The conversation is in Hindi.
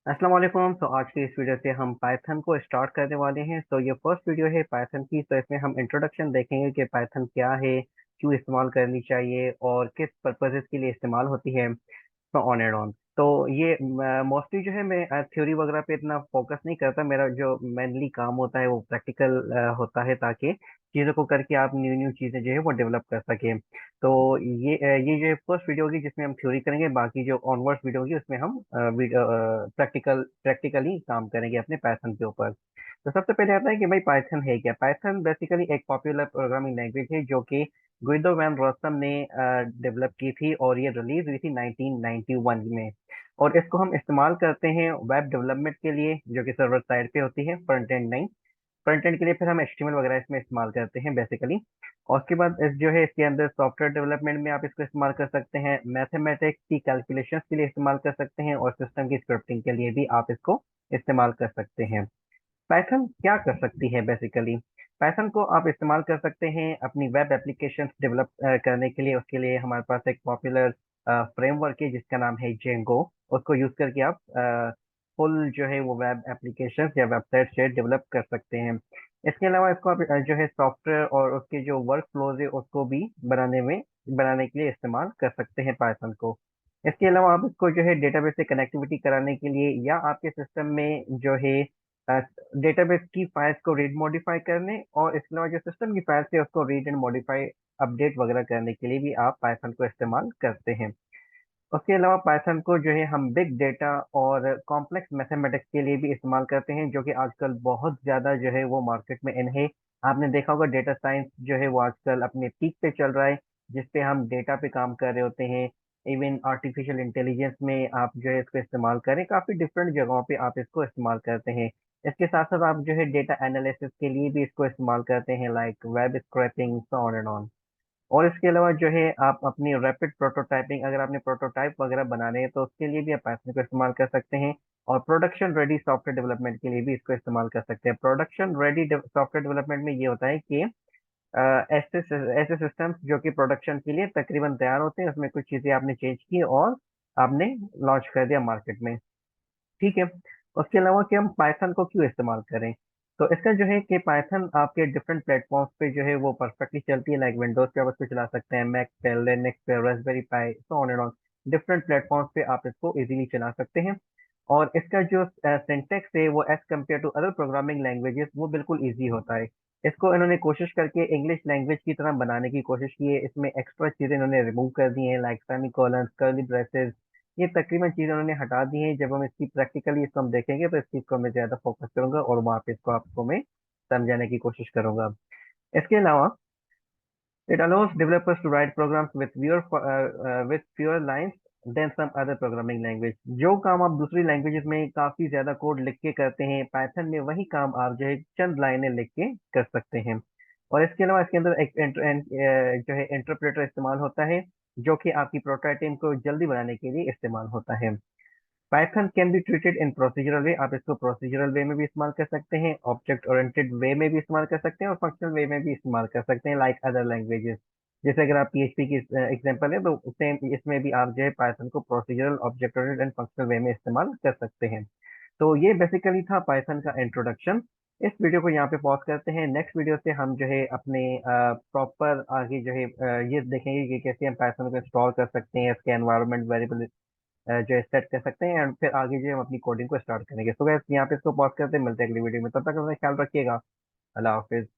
अस्सलाम वालेकुम। तो आज की इस वीडियो से हम पाइथन को स्टार्ट करने वाले हैं। तो ये फर्स्ट वीडियो है पाइथन की। तो इसमें हम इंट्रोडक्शन देखेंगे कि पाइथन क्या है, क्यों इस्तेमाल करनी चाहिए और किस पर्पसेस के लिए इस्तेमाल होती है। तो ऑन एंड ऑन। तो ये मोस्टली जो है मैं थ्योरी वगैरह पे इतना फोकस नहीं करता। मेरा जो मेनली काम होता है वो प्रैक्टिकल होता है, ताकि चीज़ों को करके आप न्यू न्यू चीज़ें जो है वो डेवलप कर सकें। तो ये जो फर्स्ट वीडियो होगी जिसमें हम थ्योरी करेंगे, बाकी जो ऑनवर्ड्स वीडियो होगी उसमें हम प्रैक्टिकली काम करेंगे अपने पाइथन के ऊपर। तो सबसे पहले आता है कि भाई पाइथन है क्या। पाइथन बेसिकली एक पॉपुलर प्रोग्रामिंग लैंग्वेज है जो कि गुइदो वैन रोसम ने डेवलप की थी, और ये रिलीज हुई थी 1991 में। और इसको हम इस्तेमाल करते हैं वेब डेवलपमेंट के लिए, जो कि सर्वर साइड पे होती है, फ्रंट एंड नहीं। फ्रंट एंड के लिए फिर हम एचटीएमएल वगैरह इसमें इस्तेमाल करते हैं बेसिकली। और उसके बाद जो है इसके अंदर सॉफ्टवेयर डेवलपमेंट में आप इसको इस्तेमाल कर सकते हैं, मैथमेटिक्स की कैलकुलेशंस के लिए इस्तेमाल कर सकते हैं, और सिस्टम की स्क्रिप्टिंग के लिए भी आप इसको इस्तेमाल कर सकते हैं। पाइथन क्या कर सकती है बेसिकली। पाइथन को आप इस्तेमाल कर सकते हैं अपनी वेब एप्लीकेशंस डेवलप करने के लिए। उसके लिए हमारे पास एक पॉपुलर फ्रेमवर्क है जिसका नाम है जेंगो। उसको यूज करके आप फुल जो है वो वेब एप्लीकेशंस या वेबसाइट से डेवलप कर सकते हैं। इसके अलावा इसको आप जो है सॉफ्टवेयर और उसके जो वर्क फ्लोज है उसको भी बनाने के लिए इस्तेमाल कर सकते हैं पाइथन को। इसके अलावा आप इसको जो है डेटाबेस से कनेक्टिविटी कराने के लिए, या आपके सिस्टम में जो है डेटाबेस की फाइल्स को रीड मॉडिफाई करने, और इसके अलावा जो सिस्टम की फाइल्स है उसको रीड एंड मॉडिफाई अपडेट वगैरह करने के लिए भी आप पाइथन को इस्तेमाल करते हैं। उसके अलावा पाइथन को जो है हम बिग डेटा और कॉम्प्लेक्स मैथमेटिक्स के लिए भी इस्तेमाल करते हैं, जो कि आजकल बहुत ज़्यादा जो है वो मार्केट में इन है। आपने देखा होगा डेटा साइंस जो है वो आजकल अपने पीक पे चल रहा है, जिसपे हम डेटा पे काम कर रहे होते हैं। इवन आर्टिफिशियल इंटेलिजेंस में आप जो है इसको इस्तेमाल करें, काफ़ी डिफरेंट जगहों पे आप इसको इस्तेमाल करते हैं। इसके साथ साथ आप जो है डेटा एनालिसिस के लिए भी इसको इस्तेमाल करते हैं, like web scrapping, so on and on. और इसके अलावा जो है आप अपनी रैपिड प्रोटोटाइपिंग, अगर आपने प्रोटोटाइप वगैरह बनाने हैं तो उसके लिए भी आप पाइथन को इस्तेमाल कर सकते हैं। और प्रोडक्शन रेडी सॉफ्टवेयर डेवलपमेंट के लिए भी इसको इस्तेमाल कर सकते हैं। प्रोडक्शन रेडी सॉफ्टवेयर डेवलपमेंट में ये होता है कि ऐसे ऐसे सिस्टम्स जो कि प्रोडक्शन के लिए तकरीबन तैयार होते हैं, उसमें कुछ चीज़ें आपने चेंज की और आपने लॉन्च कर दिया मार्केट में। ठीक है। उसके अलावा कि हम पाइथन को क्यों इस्तेमाल करें, तो इसका जो है कि पाइथन आपके डिफरेंट प्लेटफॉर्म्स पे जो है वो परफेक्टली चलती है। लाइक विंडोज पे आप इसको चला सकते हैं, मैक पे, लिनक्स पे, Raspberry pi, so on and on. Different platforms पे आप इसको इजीली चला सकते हैं। और इसका जो सिंटेक्स है वो as compare to other programming languages वो बिल्कुल ईजी होता है। इसको इन्होंने कोशिश करके इंग्लिश लैंग्वेज की तरह बनाने की कोशिश की है। इसमें एक्स्ट्रा चीज़ें इन्होंने रिमूव कर दी हैं, लाइक सेमीकोलन, कर्ली ब्रेसेस। ये तकरीबन चीज़ें उन्होंने हटा दी हैं। जब हम इसकी प्रैक्टिकली इसको हम देखेंगे तो इस चीज़ को मैं ज़्यादा फोकस करूंगा, और वहाँ पे इसको आपको मैं समझाने की कोशिश करूंगा। इसके अलावा it allows developers to write programs with fewer lines than some other programming language। जो काम आप दूसरी लैंग्वेजेस में काफ़ी ज़्यादा कोड लिख के करते हैं, पाइथन में वही काम आप जो है चंद लाइनें लिख के कर सकते हैं। और इसके अलावा इसके अंदर एक जो है इंटरप्रेटर इस्तेमाल होता है, जो कि आपकी प्रोटोटाइपिंग को जल्दी बनाने के लिए इस्तेमाल होता है। Python can be treated in procedural way. आप इसको प्रोसीजरल वे में भी इस्तेमाल कर सकते हैं, ऑब्जेक्ट ओरिएंटेड वे में भी इस्तेमाल कर सकते हैं, और फंक्शनल वे में भी इस्तेमाल कर सकते हैं, लाइक अदर लैंग्वेजेस। जैसे अगर आप पीएचपी की एग्जांपल है तो सेम इसमें भी आप जो है पाइथन को procedural, object oriented and functional way में इस्तेमाल कर सकते हैं। तो ये बेसिकली था पाइथन का इंट्रोडक्शन। इस वीडियो को यहाँ पे पॉज करते हैं। नेक्स्ट वीडियो से हम जो है अपने प्रॉपर आगे जो है ये देखेंगे कि कैसे हम पाइथन को इंस्टॉल कर सकते हैं, इसके एनवायरनमेंट वेरिएबल जो है सेट कर सकते हैं, एंड फिर आगे जो है हम अपनी कोडिंग को स्टार्ट करेंगे। सो गाइस यहाँ पे इसको पॉज करते हैं, मिलते हैं अगली वीडियो में। तब तक अपना ख्याल रखिएगा। अल्लाह हाफिज।